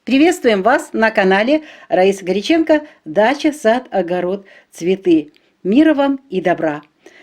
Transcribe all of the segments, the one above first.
Приветствуем вас на канале Раиса Горяченко «Дача, сад, огород, цветы». Мира вам и добра!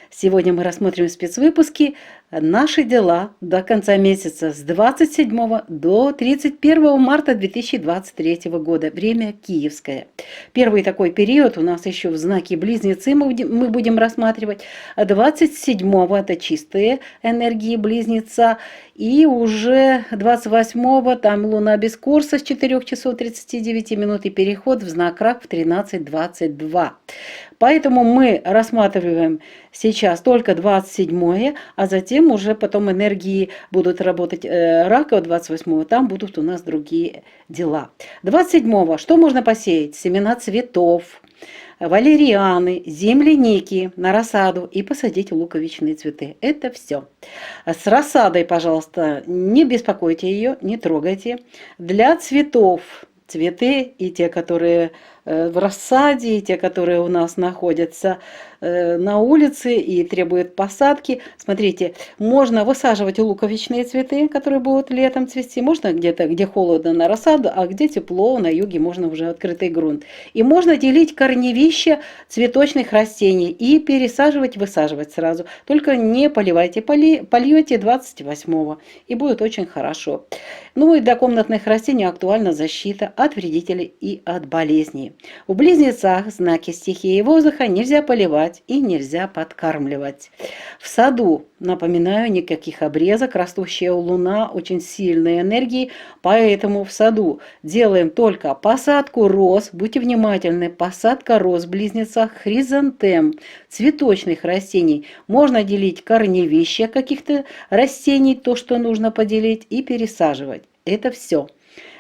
Сегодня мы рассмотрим спецвыпуски «Наши дела до конца месяца» с 27 до 31 марта 2023 года. Время киевское. Первый такой период у нас еще в знаке Близнецы мы будем рассматривать. 27-го это чистые энергии Близнеца. И уже 28-го там Луна без курса с 4 часов 39 минут и переход в знак Рак в 13:22. Поэтому мы рассматриваем сейчас только 27-е, а затем уже потом энергии будут работать Рака 28-го, там будут у нас другие дела. 27-го что можно посеять? Семена цветов, валерианы, земляники на рассаду и посадить луковичные цветы. Это все. С рассадой, пожалуйста, не беспокойте ее, не трогайте. Для цветов цветы и те, которые в рассаде, и те, которые у нас находятся на улице и требуют посадки. Смотрите, можно высаживать луковичные цветы, которые будут летом цвести. Можно где-то, где холодно, на рассаду, а где тепло, на юге можно уже открытый грунт. И можно делить корневища цветочных растений и пересаживать, высаживать сразу. Только не поливайте, польете 28-го, и будет очень хорошо. Ну и для комнатных растений актуальна защита от вредителей и от болезней. В Близнецах, знаки стихии воздуха, нельзя поливать и нельзя подкармливать. В саду, напоминаю, никаких обрезок, растущая луна, очень сильные энергии, поэтому в саду делаем только посадку роз, будьте внимательны, посадка роз в Близнецах, хризантем, цветочных растений. Можно делить корневища каких-то растений, то, что нужно поделить, и пересаживать. Это все.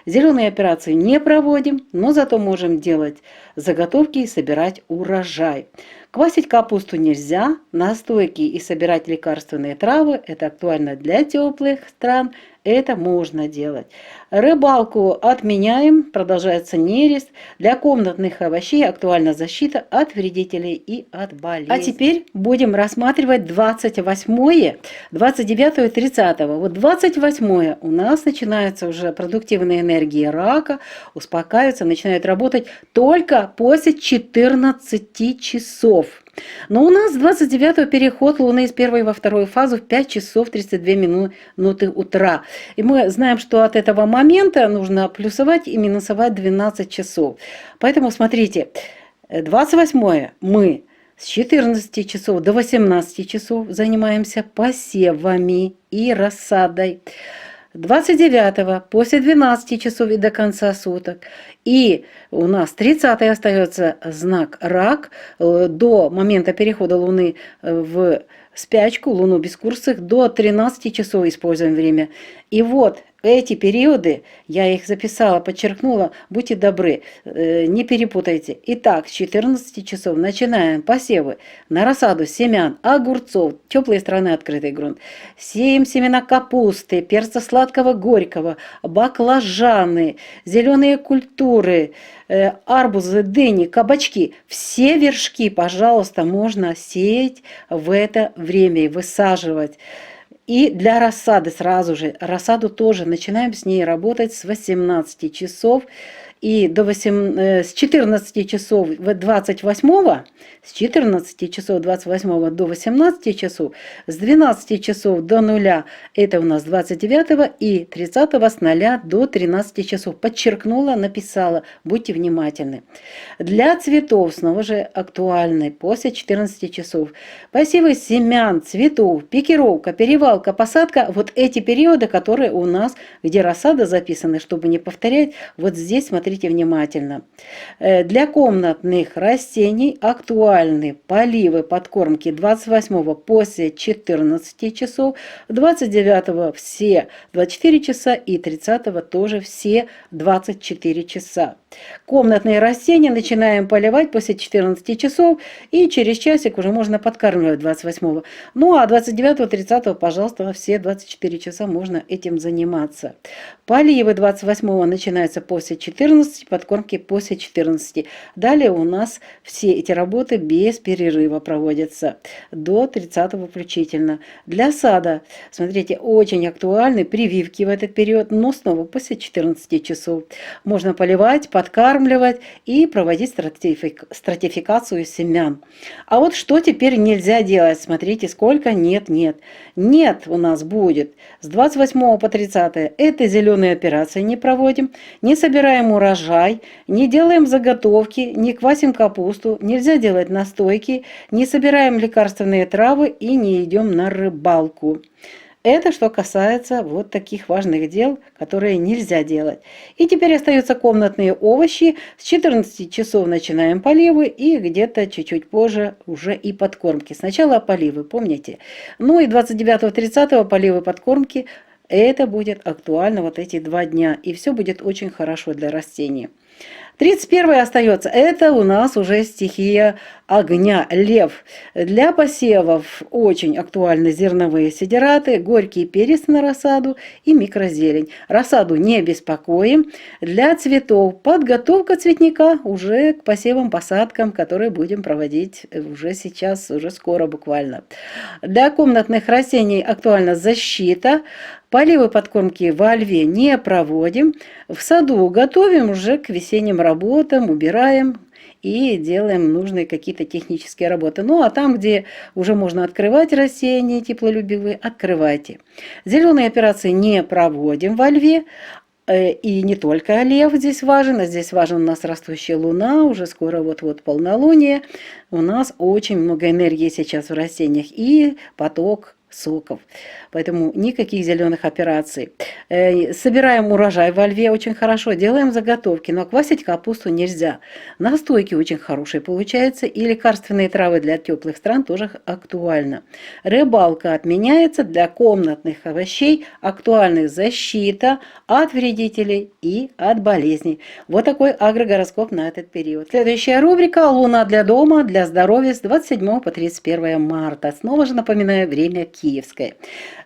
Зеленые операции не проводим, но зато можем делать заготовки и собирать урожай. Квасить капусту нельзя, настойки и собирать лекарственные травы, это актуально для теплых стран, это можно делать. Рыбалку отменяем, продолжается нерест. Для комнатных овощей актуальна защита от вредителей и от болезней. А теперь будем рассматривать 28-е, 29-е, 30-е. Вот 28-е у нас начинаются уже продуктивные энергии рака, успокаиваются, начинают работать только после 14 часов. Но у нас 29-го переход Луны из первой во вторую фазу в 5 часов 32 минуты утра. И мы знаем, что от этого момента нужно плюсовать и минусовать 12 часов. Поэтому смотрите, 28-е мы с 14 часов до 18 часов занимаемся посевами и рассадой. 29-го после 12 часов и до конца суток. И у нас 30-й остается знак Рак до момента перехода Луны в спячку, Луну без курсов, до 13 часов используем время. И вот эти периоды, я их записала, подчеркнула, будьте добры, не перепутайте. Итак, с 14 часов начинаем посевы на рассаду семян, огурцов, теплые страны, открытый грунт. Сеем семена капусты, перца сладкого, горького, баклажаны, зеленые культуры, арбузы, дыни, кабачки. Все вершки, пожалуйста, можно сеять в это время и высаживать. И для рассады сразу же, рассаду тоже начинаем с ней работать с 18 часов и с 14 часов 28, с 14 часов 28 до 18 часов, с 12 часов до 0, это у нас 29 и 30 с 0 до 13 часов. Подчеркнула, написала, будьте внимательны. Для цветов снова же актуальны после 14 часов. Посевы семян, цветов, пикировка, перевалка, посадка, вот эти периоды, которые у нас, где рассада записаны, чтобы не повторять, вот здесь смотрите внимательно. Для комнатных растений актуальны поливы, подкормки 28 после 14 часов, 29 все 24 часа и 30 тоже все 24 часа. Комнатные растения начинаем поливать после 14 часов и через часик уже можно подкармливать 28. Ну а 29-30, пожалуйста, все 24 часа можно этим заниматься. Поливы 28 начинаются после 14 14, подкормки после 14. Далее у нас все эти работы без перерыва проводятся до 30 включительно. Для сада, смотрите, очень актуальны прививки в этот период, но снова после 14 часов. Можно поливать, подкармливать и проводить стратификацию семян. А вот что теперь нельзя делать? Смотрите, сколько нет. Нет у нас будет с 28 по 30. Это зеленые операции не проводим, не собираем урожай, не делаем заготовки, не квасим капусту, нельзя делать настойки, не собираем лекарственные травы и не идем на рыбалку. Это что касается вот таких важных дел, которые нельзя делать. И теперь остаются комнатные овощи. С 14 часов начинаем поливы и где-то чуть-чуть позже уже и подкормки. Сначала поливы, помните? Ну и 29-30 поливы, подкормки. Это будет актуально вот эти 2 дня. И все будет очень хорошо для растений. 31 остается. Это у нас уже стихия огня, лев. Для посевов очень актуальны зерновые сидираты, горький перец на рассаду и микрозелень. Рассаду не беспокоим. Для цветов подготовка цветника уже к посевам, посадкам, которые будем проводить уже сейчас, уже скоро буквально. Для комнатных растений актуальна защита. Поливы, подкормки во льве не проводим. В саду готовим уже к весенним работам, убираем и делаем нужные какие-то технические работы. Ну а там, где уже можно открывать растения теплолюбивые, открывайте. Зеленые операции не проводим во льве. И не только лев здесь важен, а здесь важен у нас растущая луна, уже скоро вот-вот полнолуние. У нас очень много энергии сейчас в растениях и поток соков. Поэтому никаких зеленых операций. Собираем урожай во льве очень хорошо, делаем заготовки, но квасить капусту нельзя. Настойки очень хорошие получаются, и лекарственные травы для теплых стран тоже актуально. Рыбалка отменяется, для комнатных овощей актуальна защита от вредителей и от болезней. Вот такой агрогороскоп на этот период. Следующая рубрика «Луна для дома, для здоровья» с 27 по 31 марта. Снова же напоминаю, время киевское.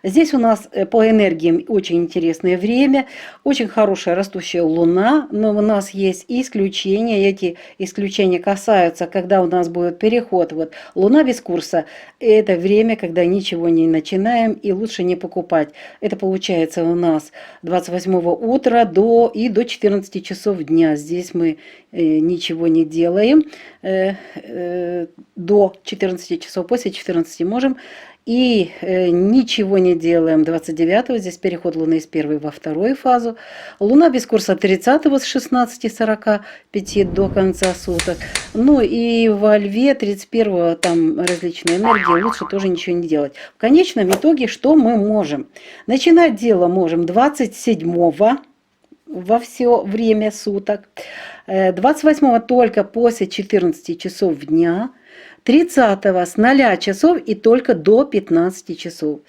Здесь у нас по энергиям очень интересное время, очень хорошая растущая луна, но у нас есть и исключения. Эти исключения касаются, когда у нас будет переход. Вот луна без курса – это время, когда ничего не начинаем и лучше не покупать. Это получается у нас 28 утра до 14 часов дня. Здесь мы ничего не делаем до 14 часов, после 14 можем. И ничего не делаем 29-го, здесь переход Луны из первой во вторую фазу. Луна без курса 30-го с 16:45 до конца суток. Ну и во Льве 31-го там различные энергии, лучше тоже ничего не делать. В конечном итоге что мы можем? Начинать дело можем 27-го во все время суток, 28-го только после 14 часов дня, 30-го с 0 часов и только до 15 часов.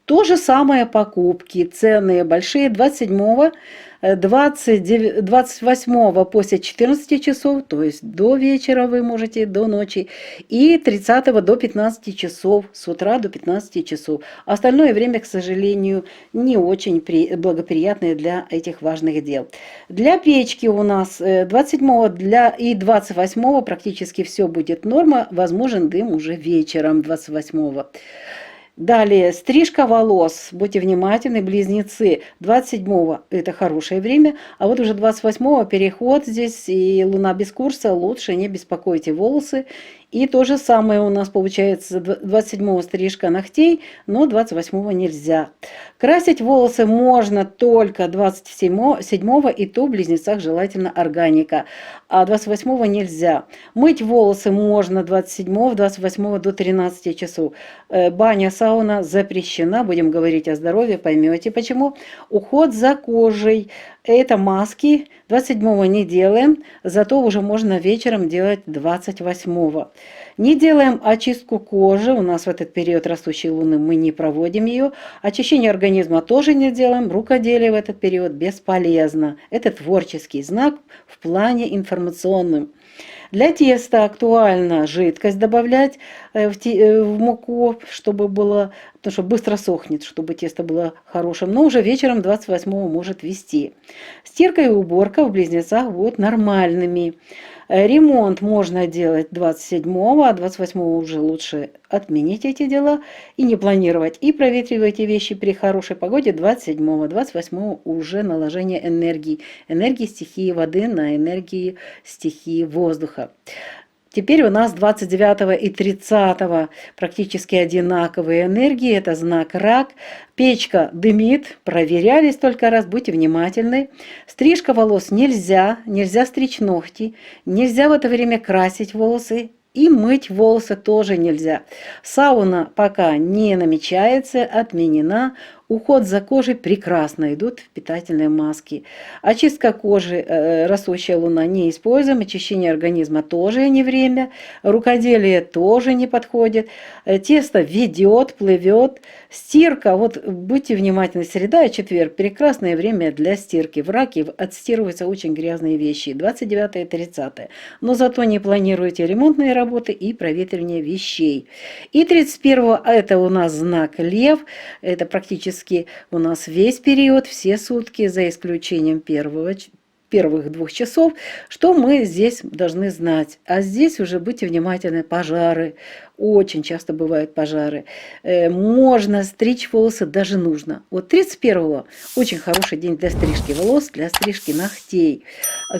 То же самое покупки, ценные большие, 27-го, 28-го после 14 часов, то есть до вечера вы можете, до ночи, и 30-го до 15 часов, с утра до 15 часов. Остальное время, к сожалению, не очень благоприятное для этих важных дел. Для печки у нас 27-го и 28-го практически все будет норма, возможен дым уже вечером 28-го. Далее, стрижка волос, будьте внимательны, близнецы, 27-го это хорошее время, а вот уже 28-го переход здесь и луна без курса, лучше не беспокойте волосы. И то же самое у нас получается 27-го стрижка ногтей, но 28-го нельзя. Красить волосы можно только 27-го, и то в близнецах желательно органика, а 28-го нельзя. Мыть волосы можно 27-го, 28-го до 13 часов. Баня, сауна запрещена, будем говорить о здоровье, поймете почему. Уход за кожей. Это маски, 27-го не делаем, зато уже можно вечером делать 28-го. Не делаем очистку кожи, у нас в этот период растущей луны мы не проводим ее. Очищение организма тоже не делаем, рукоделие в этот период бесполезно. Это творческий знак в плане информационном. Для теста актуально жидкость добавлять в муку, чтобы было, потому что быстро сохнет, чтобы тесто было хорошим, но уже вечером 28-го может вести. Стирка и уборка в близнецах будут нормальными. Ремонт можно делать 27-го, а 28-го уже лучше отменить эти дела и не планировать. И проветривайте вещи при хорошей погоде 27-го. 28-го уже наложение энергии. Энергии стихии воды на энергии стихии воздуха. Теперь у нас 29 и 30 практически одинаковые энергии. Это знак рак. Печка дымит. Проверяли столько раз. Будьте внимательны. Стрижка волос нельзя. Нельзя стричь ногти. Нельзя в это время красить волосы. И мыть волосы тоже нельзя. Сауна пока не намечается, отменена. Уход за кожей прекрасно, идут питательные маски. Очистка кожи, растущая луна, не используем. Очищение организма тоже не время. Рукоделие тоже не подходит. Тесто ведет, плывет. Стирка, вот будьте внимательны, среда и четверг, прекрасное время для стирки. В раке отстирываются очень грязные вещи, 29 и 30. Но зато не планируйте ремонтные работы и проветривание вещей. И 31 это у нас знак Лев, это практически у нас весь период, все сутки, за исключением первых 2 часов, что мы здесь должны знать. А здесь уже будьте внимательны, пожары, очень часто бывают пожары. Можно стричь волосы, даже нужно. Вот 31-го очень хороший день для стрижки волос, для стрижки ногтей.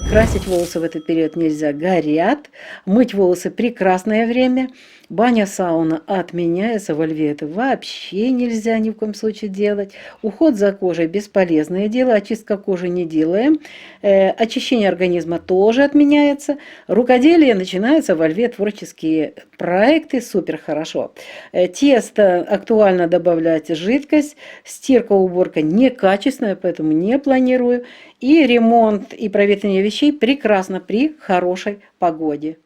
Красить волосы в этот период нельзя, горят. Мыть волосы прекрасное время. Баня, сауна отменяется, во льве это вообще нельзя ни в коем случае делать. Уход за кожей бесполезное дело, очистка кожи не делаем. Очищение организма тоже отменяется. Рукоделие начинается во льве, творческие проекты, супер хорошо. Тесто актуально добавлять жидкость, стирка, уборка некачественная, поэтому не планирую. И ремонт и проветривание вещей прекрасно при хорошей погоде.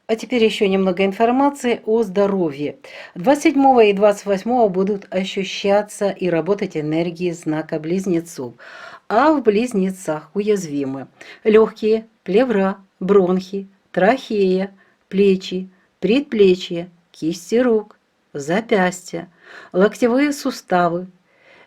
А теперь еще немного информации о здоровье. 27 и 28 будут ощущаться и работать энергии знака Близнецов. А в Близнецах уязвимы легкие, плевра, бронхи, трахея, плечи, предплечья, кисти рук, запястья, локтевые суставы,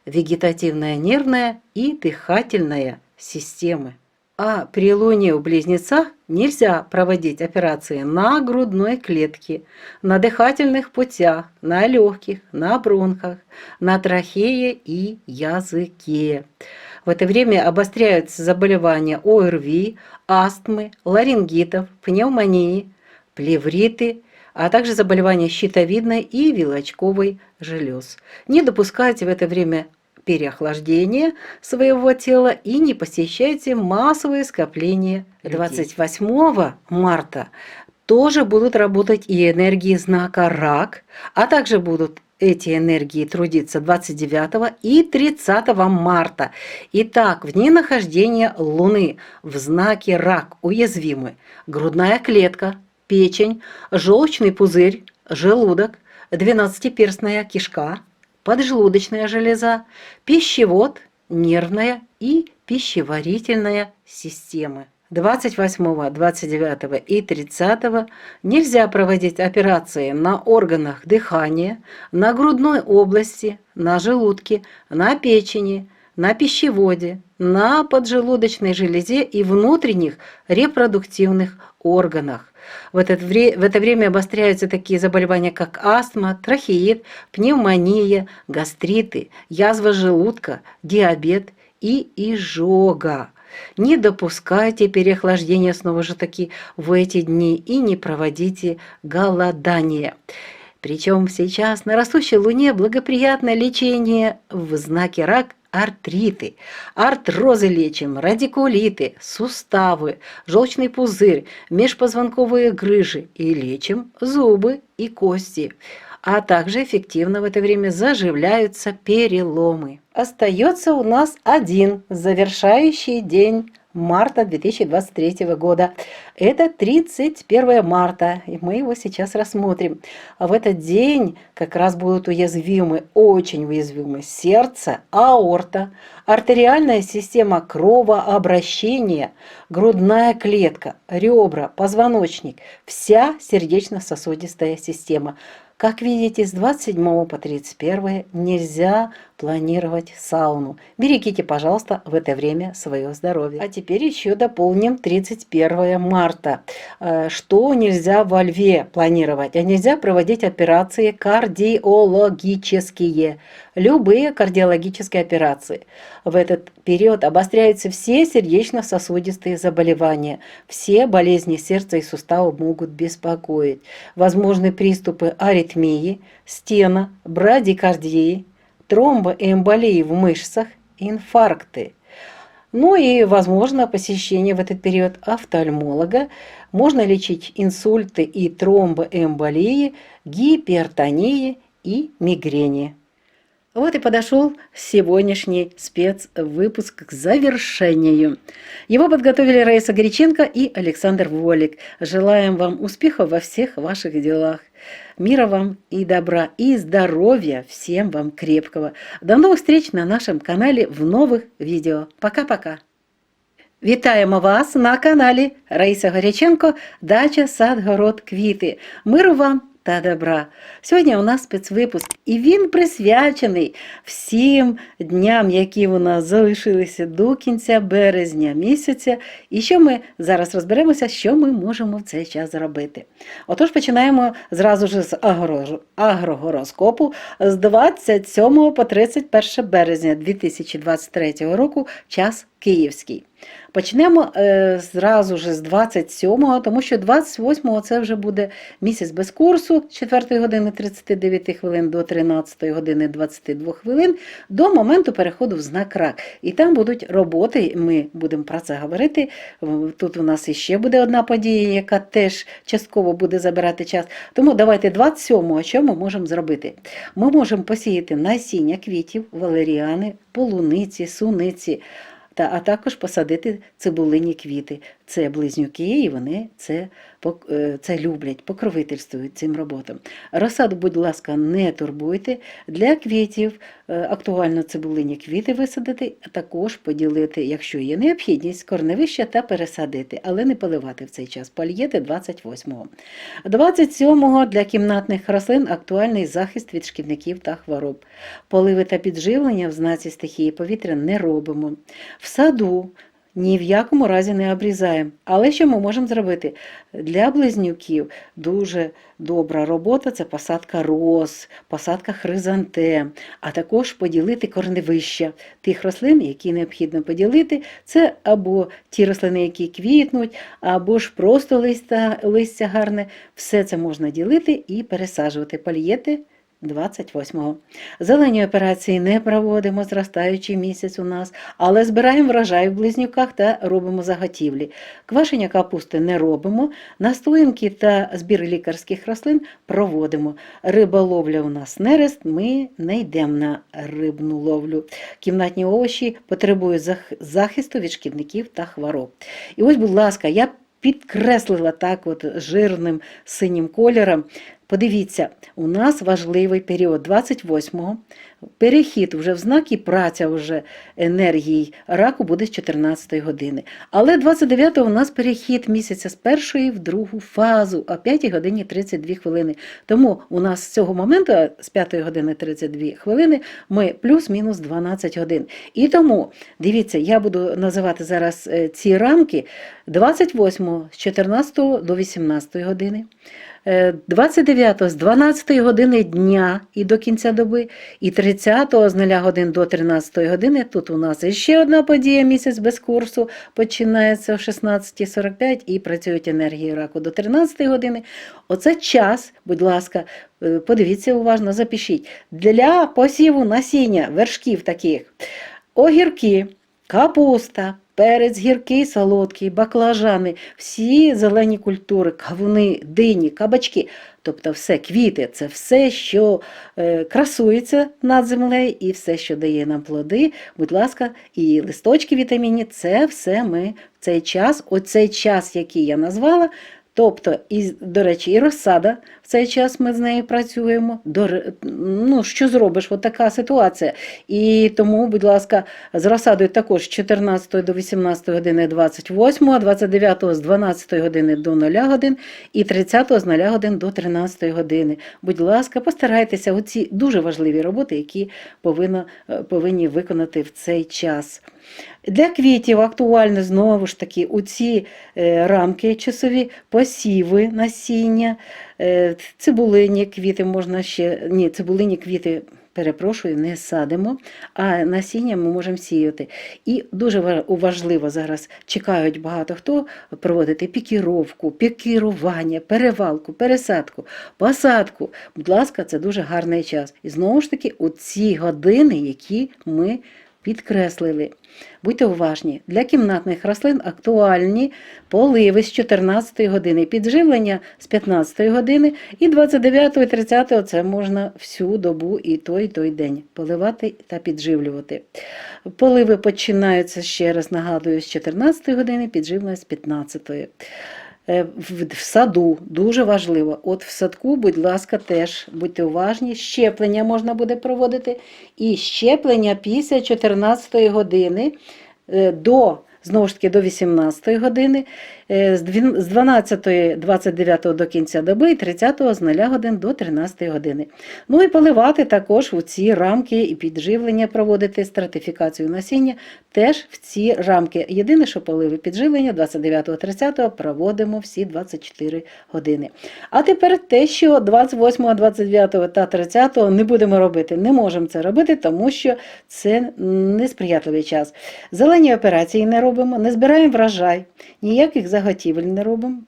вегетативная нервная и дыхательная системы. А при луне в Близнецах нельзя проводить операции на грудной клетке, на дыхательных путях, на легких, на бронхах, на трахее и языке. В это время обостряются заболевания ОРВИ, астмы, ларингитов, пневмонии, плевриты, а также заболевания щитовидной и вилочковой желез. Не допускайте в это время переохлаждения своего тела и не посещайте массовые скопления. 28 марта тоже будут работать и энергии знака Рак, а также будут эти энергии трудиться 29 и 30 марта. Итак, в дни нахождения Луны в знаке Рак уязвимы грудная клетка, печень, желчный пузырь, желудок, двенадцатиперстная кишка, поджелудочная железа, пищевод, нервная и пищеварительная системы. 28, 29 и 30 нельзя проводить операции на органах дыхания, на грудной области, на желудке, на печени, на пищеводе, на поджелудочной железе и внутренних репродуктивных органах. В это время обостряются такие заболевания, как астма, трахеит, пневмония, гастриты, язва желудка, диабет и изжога. Не допускайте переохлаждения снова же таки в эти дни и не проводите голодание. Причем сейчас на растущей луне благоприятное лечение в знаке Рак – артриты, артрозы лечим, радикулиты, суставы, желчный пузырь, межпозвонковые грыжи и лечим зубы и кости. А также эффективно в это время заживляются переломы. Остается у нас один завершающий день марта 2023 года. Это 31 марта, и мы его сейчас рассмотрим. А в этот день как раз будут уязвимы, очень уязвимы сердце, аорта, артериальная система кровообращения, грудная клетка, ребра, позвоночник, вся сердечно-сосудистая система. Как видите, с 27 по 31 нельзя планировать сауну. Берегите, пожалуйста, в это время свое здоровье. А теперь еще дополним 31 марта. Что нельзя во льве планировать? А нельзя проводить операции кардиологические. Любые кардиологические операции. В этот период обостряются все сердечно-сосудистые заболевания. Все болезни сердца и суставов могут беспокоить. Возможны приступы аритмии, стена, брадикардии, тромбоэмболии в мышцах, инфаркты. Ну и, возможно, посещение в этот период офтальмолога. Можно лечить инсульты и тромбоэмболии, гипертонии и мигрени. Вот и подошел сегодняшний спецвыпуск к завершению. Его подготовили Раиса Горяченко и Александр Волик. Желаем вам успехов во всех ваших делах. Мира вам и добра, и здоровья всем вам крепкого. До новых встреч на нашем канале в новых видео. Пока-пока. Вітаємо вас на каналі Раїса Горяченко «Дача, сад, город, квіти». Миру вам та добра. Сьогодні у нас спецвипуск, і він присвячений всім дням, які у нас залишилися до кінця березня місяця. І що ми зараз розберемося, що ми можемо в цей час зробити. Отож, починаємо зразу ж з агрогороскопу з 27 по 31 березня 2023 року, час київський. Почнемо зразу ж з 27-го, тому що 28-го це вже буде місяць без курсу з 4 години 39 хвилин до 13 години 22 хвилин до моменту переходу в знак Рак. І там будуть роботи, ми будемо про це говорити. Тут у нас іще буде одна подія, яка теж частково буде забирати час. Тому давайте 27-го, що ми можемо зробити? Ми можемо посіяти насіння квітів, валеріани, полуниці, суниці, а також посадити цибулині квіти. Це близнюки, і вони це люблять, покровительствують цим роботам. Розсаду, будь ласка, не турбуйте. Для квітів актуально цибулині квіти висадити, а також поділити, якщо є необхідність, корневища та пересадити, але не поливати в цей час. Польєте 28-го. 27-го для кімнатних рослин актуальний захист від шкідників та хвороб. Поливи та підживлення в знаці стихії повітря не робимо. В саду ні в якому разі не обрізаємо. Але що ми можемо зробити? Для близнюків дуже добра робота – це посадка роз, посадка хризантем, а також поділити корневища тих рослин, які необхідно поділити. Це або ті рослини, які квітнуть, або ж просто листя гарне. Все це можна ділити і пересаджувати. Польєте 28-го. Зелені операції не проводимо, зростаючий місяць у нас, але збираємо врожай в близнюках та робимо заготівлі. Квашення капусти не робимо, настоянки та збір лікарських рослин проводимо. Риболовля у нас нерест, ми не йдемо на рибну ловлю. Кімнатні овочі потребують захисту від шкідників та хвороб. І ось, будь ласка, я підкреслила так от жирним синім кольором. Подивіться, у нас важливий період 28-го, перехід вже в знак і праця вже енергії раку буде з 14-ї години. Але 29-го у нас перехід місяця з першої в другу фазу, о 5 годині 32 хвилини. Тому у нас з цього моменту, з 5 години 32 хвилини, ми плюс-мінус 12 годин. І тому, дивіться, я буду називати зараз ці рамки 28-го з 14 до 18 години. 29-го з 12 години дня і до кінця доби, і 30-го з 0 годин до 13 години. Тут у нас ще одна подія, місяць без курсу, починається о 16:45 і працюють енергії раку до 13 години. Оце час, будь ласка, подивіться уважно, запишіть. Для посіву насіння, вершків таких, огірки, капуста, перець гіркий, солодкий, баклажани, всі зелені культури, кавуни, дині, кабачки Тобто все квіти – це все, що красується над землею і все, що дає нам плоди. Будь ласка, і листочки вітамінні – це все ми в цей час, оцей час, який я назвала, тобто, і, до речі, і розсада, в цей час ми з нею працюємо. Що зробиш, от така ситуація. І тому, будь ласка, з розсадою також з 14 до 18 години 28, 29 з 12 години до 0 годин і 30 з 0 годин до 13 години. Будь ласка, постарайтеся оці дуже важливі роботи, які повинні виконати в цей час. Для квітів актуально знову ж таки у ці рамки часові, посіви насіння, цибулині квіти можна ще, цибулині квіти, перепрошую, не садимо, а насіння ми можемо сіяти. І дуже важливо зараз чекають багато хто проводити пікіровку, пікірування, перевалку, пересадку, посадку. Будь ласка, це дуже гарний час. І знову ж таки, оці години, які ми підкреслили. Будьте уважні, для кімнатних рослин актуальні поливи з 14 години, підживлення з 15 години і 29 і 30 це можна всю добу і той день поливати та підживлювати. Поливи починаються, ще раз нагадую, з 14 години, підживлення з 15. В саду дуже важливо. От в садку, будь ласка, теж будьте уважні. Щеплення можна буде проводити. І щеплення після 14 години знову ж таки до 18 години, з 12-29 до кінця доби і 30 з 0 годин до 13 години. Ну і поливати також у ці рамки і підживлення проводити, стратифікацію насіння теж в ці рамки. Єдине, що поливи підживлення 29-30 проводимо всі 24 години. А тепер те, що 28, 29 та 30 не будемо робити. Не можемо це робити, тому що це несприятливий час. Зелені операції не робимо, не збираємо врожай, ніяких заготівель не робимо.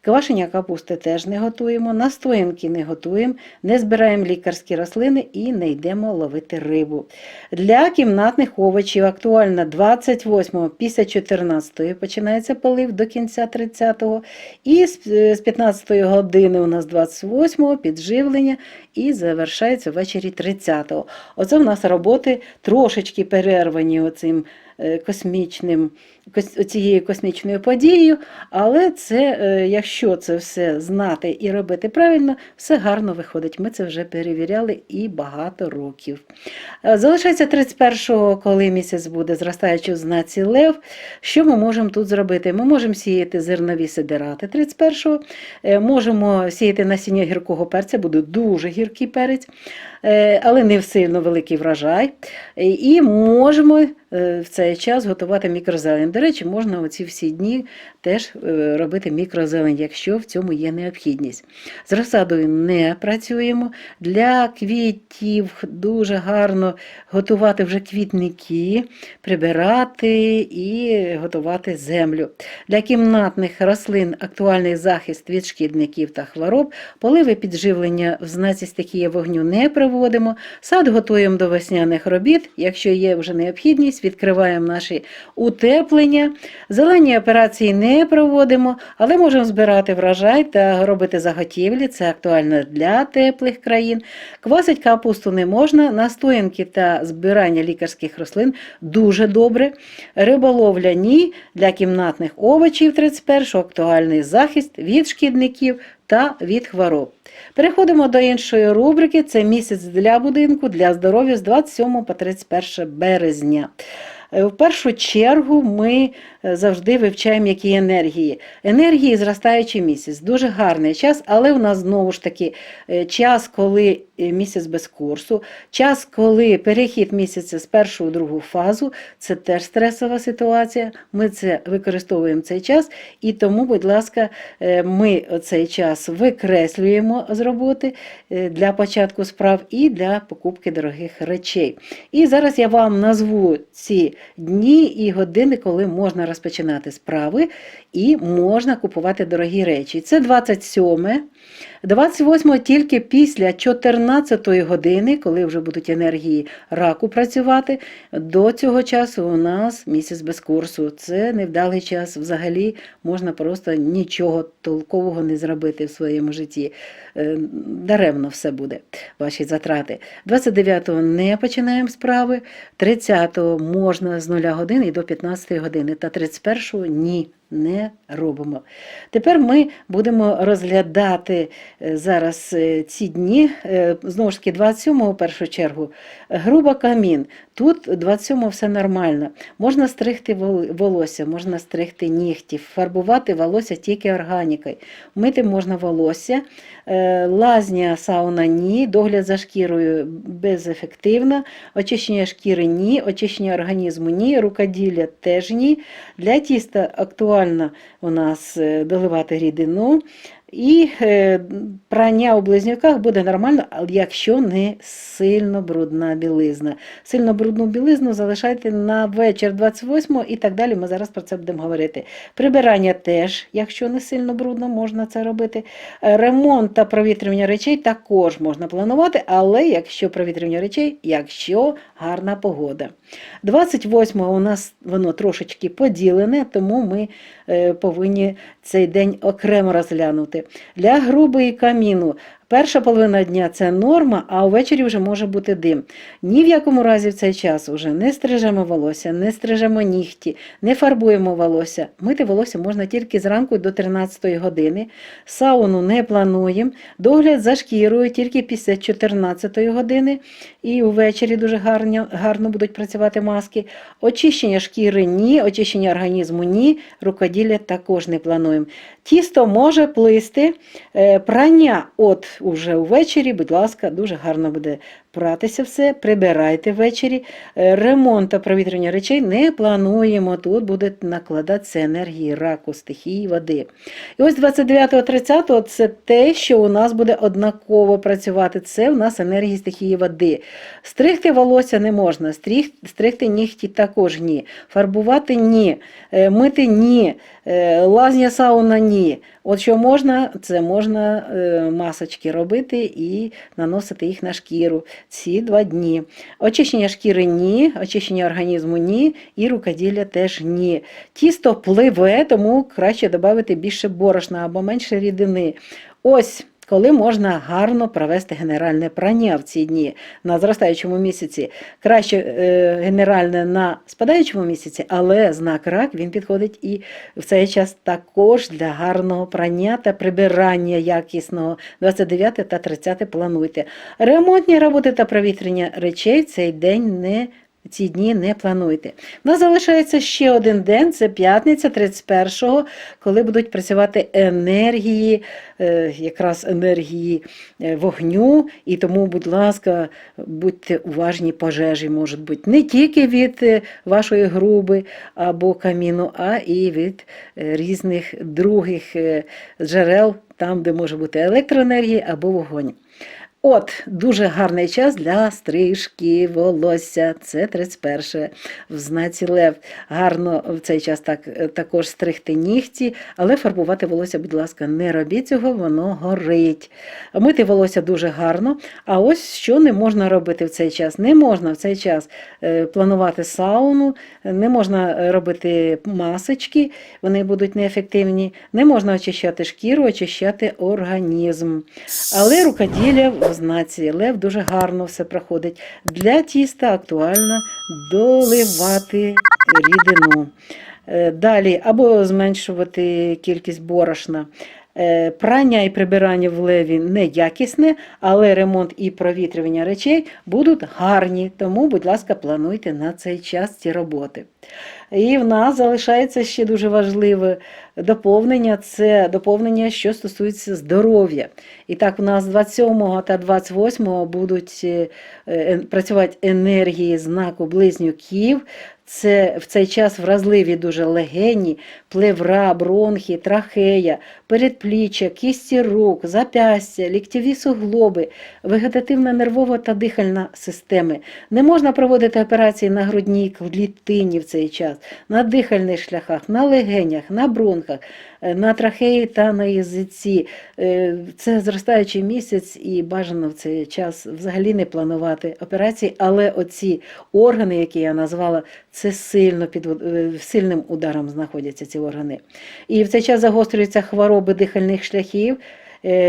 Квашення капусти теж не готуємо, настоянки не готуємо, не збираємо лікарські рослини і не йдемо ловити рибу. Для кімнатних овочів актуально 28-го після 14-ї починається полив до кінця 30-го. І з 15-ї години у нас 28-го підживлення і завершається ввечері 30-го. Оце в нас роботи трошечки перервані цією космічною подією, але якщо це все знати і робити правильно, все гарно виходить. Ми це вже перевіряли і багато років. Залишається 31-го, коли місяць буде зростаючи в знаці Лев. Що ми можемо тут зробити? Ми можемо сіяти зернові сидирати 31-го, можемо сіяти насіння гіркого перця, буде дуже гіркий перець, але не сильно великий врожай. І можемо в цей час готувати мікрозелень. До речі, можна оці всі дні теж робити мікрозелень, якщо в цьому є необхідність. З розсадою не працюємо. Для квітів дуже гарно готувати вже квітники, прибирати і готувати землю. Для кімнатних рослин актуальний захист від шкідників та хвороб. Поливи підживлення в знаці стихії вогню не проводимо. Сад готуємо до весняних робіт. Якщо є вже необхідність, відкриваємо наші утеплення. Зелені операції не проводимо, але можемо збирати врожай та робити заготівлі. Це актуально для теплих країн. Квасить капусту не можна. Настоянки та збирання лікарських рослин дуже добре. Риболовля ні. Для кімнатних овочів 31-го актуальний захист від шкідників та від хвороб. Переходимо до іншої рубрики. Це місяць для будинку, для здоров'я з 27 по 31 березня. В першу чергу ми завжди вивчаємо, які енергії. Енергії зростаючий місяць. Дуже гарний час, але у нас знову ж таки час, коли місяць без курсу, час, коли перехід місяця з першого в другу фазу, це теж стресова ситуація. Ми це використовуємо цей час, і тому, будь ласка, ми цей час викреслюємо з роботи для початку справ і для покупки дорогих речей. І зараз я вам назву ці дні і години, коли можна розпочинати справи і можна купувати дорогі речі. Це 27, 28 тільки після 14 години, коли вже будуть енергії раку працювати. До цього часу у нас місяць без курсу. Це невдалий час. Взагалі можна просто нічого толкового не зробити в своєму житті. Даремно все буде, ваші затрати. 29-го не починаємо справи, 30-го можна з 0 години і до 15 години, та 31-го ні. Не робимо. Тепер ми будемо розглядати зараз ці дні, знову ж таки 27-го в першу чергу, груба камін. Тут 27-го все нормально. Можна стригти волосся, можна стригти нігті, фарбувати волосся тільки органікою. Мити можна волосся, лазня, сауна ні, догляд за шкірою безефективно, очищення шкіри ні, очищення організму ні, рукоділля теж ні. Для тіста актуально у нас доливати рідину. І прання у близнюках буде нормально, якщо не сильно брудна білизна. Сильно брудну білизну залишайте на вечір 28-го і так далі, ми зараз про це будемо говорити. Прибирання теж, якщо не сильно брудно, можна це робити. Ремонт та провітрювання речей також можна планувати, але якщо провітрювання речей, якщо гарна погода. 28-го у нас воно трошечки поділене, тому ми повинні цей день окремо розглянути. Для грубої каміну перша половина дня – це норма, а ввечері вже може бути дим. Ні в якому разі в цей час вже не стрижемо волосся, не стрижемо нігті, не фарбуємо волосся. Мити волосся можна тільки зранку до 13 години. Сауну не плануємо. Догляд за шкірою тільки після 14 години. І ввечері дуже гарно будуть працювати маски. Очищення шкіри – ні, очищення організму – ні, рукоділля також не плануємо. Тісто може плисти, прання уже ввечері, будь ласка, дуже гарно буде пратися все, прибирайте ввечері. Ремонт та провітрювання речей не плануємо, тут буде накладатися енергії раку, стихії води. І ось 29-30 це те, що у нас буде однаково працювати, це у нас енергії стихії води. Стригти волосся не можна, стригти нігті також ні, фарбувати ні, мити ні, лазня, сауна ні. От що можна, це можна масочки робити і наносити їх на шкіру ці 2 дні. Очищення шкіри ні, очищення організму ні, і рукоділля теж ні. Тісто пливе, тому краще додати більше борошна або менше рідини. Ось коли можна гарно провести генеральне прання в ці дні на зростаючому місяці. Краще генеральне на спадаючому місяці, але знак рак, він підходить і в цей час також для гарного прання та прибирання якісного. 29 та 30 плануйте. Ремонтні роботи та провітрення речей в цей день ці дні не плануйте. У нас залишається ще один день, це п'ятниця 31-го, коли будуть працювати енергії, якраз енергії вогню, і тому, будь ласка, будьте уважні, пожежі можуть бути не тільки від вашої груби або каміну, а і від різних других джерел, там, де може бути електроенергія або вогонь. От, дуже гарний час для стрижки волосся, це 31 в знаці Лев. Гарно в цей час також стригти нігті, але фарбувати волосся, будь ласка, не робіть цього, воно горить. Мити волосся дуже гарно, а ось що не можна робити в цей час. Не можна в цей час планувати сауну, не можна робити масочки, вони будуть неефективні, не можна очищати шкіру, очищати організм. Але рукоділля в знаці Лев дуже гарно все проходить. Для тіста актуально доливати рідину. Далі, або зменшувати кількість борошна. Прання і прибирання в Леві неякісне, але ремонт і провітрювання речей будуть гарні, тому, будь ласка, плануйте на цей час ці роботи. І в нас залишається ще дуже важливе доповнення, це доповнення, що стосується здоров'я. І так, у нас 27 та 28 будуть працювати енергії знаку близнюків. Це в цей час вразливі дуже легені, плевра, бронхи, трахея, передпліччя, кісті рук, зап'ястя, ліктєві суглоби, вегетативна нервова та дихальна системи. Не можна проводити операції на грудній клітині в цей час, на дихальних шляхах, на легенях, на бронхах, на трахеї та на язиці. Це зростаючий місяць і бажано в цей час взагалі не планувати операції, але оці органи, які я назвала, це сильно під сильним ударом знаходяться ці органи. І в цей час загострюються хвороби дихальних шляхів,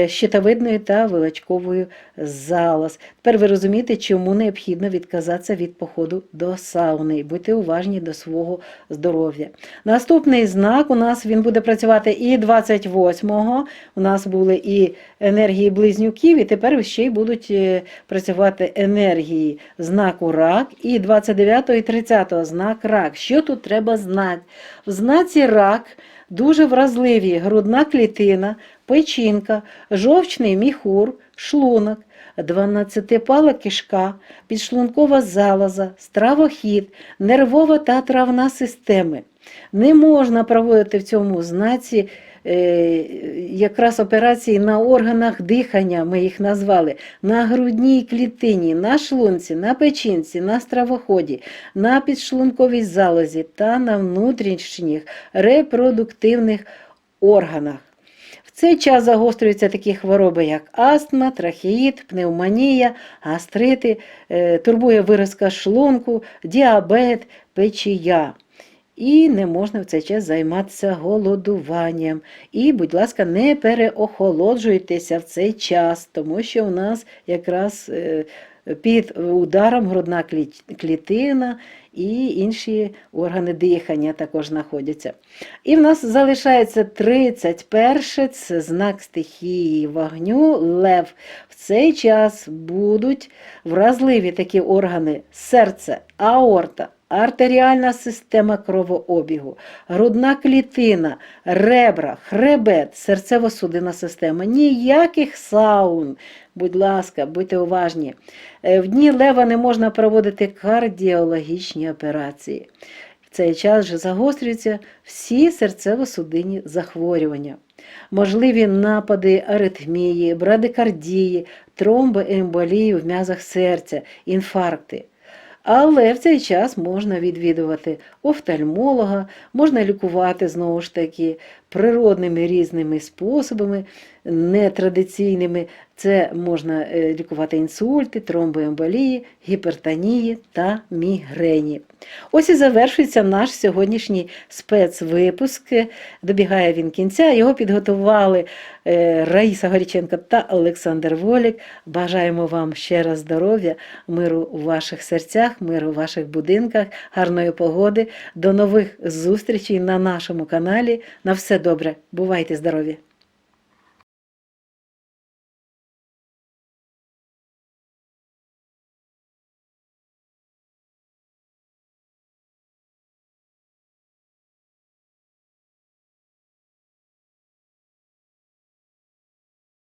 щитовидної та вилочкової залоз. Тепер ви розумієте, чому необхідно відказатися від походу до сауни. Будьте уважні до свого здоров'я. Наступний знак у нас він буде працювати і 28-го. У нас були і енергії близнюків, і тепер ще й будуть працювати енергії знаку рак, і 29-го і 30-го знак рак. Що тут треба знати? В знаці рак дуже вразливі грудна клітина, печінка, жовчний міхур, шлунок, 12-пала кишка, підшлункова залоза, стравохід, нервова та травна системи. Не можна проводити в цьому знаці якраз операції на органах дихання, ми їх назвали, на грудній клітині, на шлунці, на печінці, на стравоході, на підшлунковій залозі та на внутрішніх репродуктивних органах. В цей час загострюються такі хвороби, як астма, трахеїд, пневмонія, гастрити, турбує виразка шлунку, діабет, печія. І не можна в цей час займатися голодуванням. І, будь ласка, не переохолоджуйтеся в цей час, тому що у нас якраз під ударом грудна клітина і інші органи дихання також знаходяться. І в нас залишається 31-й, це знак стихії вогню, лев. В цей час будуть вразливі такі органи: серце, аорта, артеріальна система кровообігу, грудна клітина, ребра, хребет, серцево-судинна система. Ніяких саун. Будь ласка, будьте уважні. В дні лева не можна проводити кардіологічні операції. В цей час вже загострюються всі серцево-судинні захворювання. Можливі напади аритмії, брадикардії, тромбоемболії в м'язах серця, інфаркти. Але в цей час можна відвідувати офтальмолога, можна лікувати, знову ж таки, природними різними способами, нетрадиційними. Це можна лікувати інсульти, тромбоемболії, гіпертонії та мігрені. Ось і завершується наш сьогоднішній спецвипуск. Добігає він кінця. Його підготували Раїса Горіченко та Олександр Волік. Бажаємо вам ще раз здоров'я, миру у ваших серцях, миру у ваших будинках, гарної погоди. До нових зустрічей на нашому каналі. На все добре. Бувайте здорові!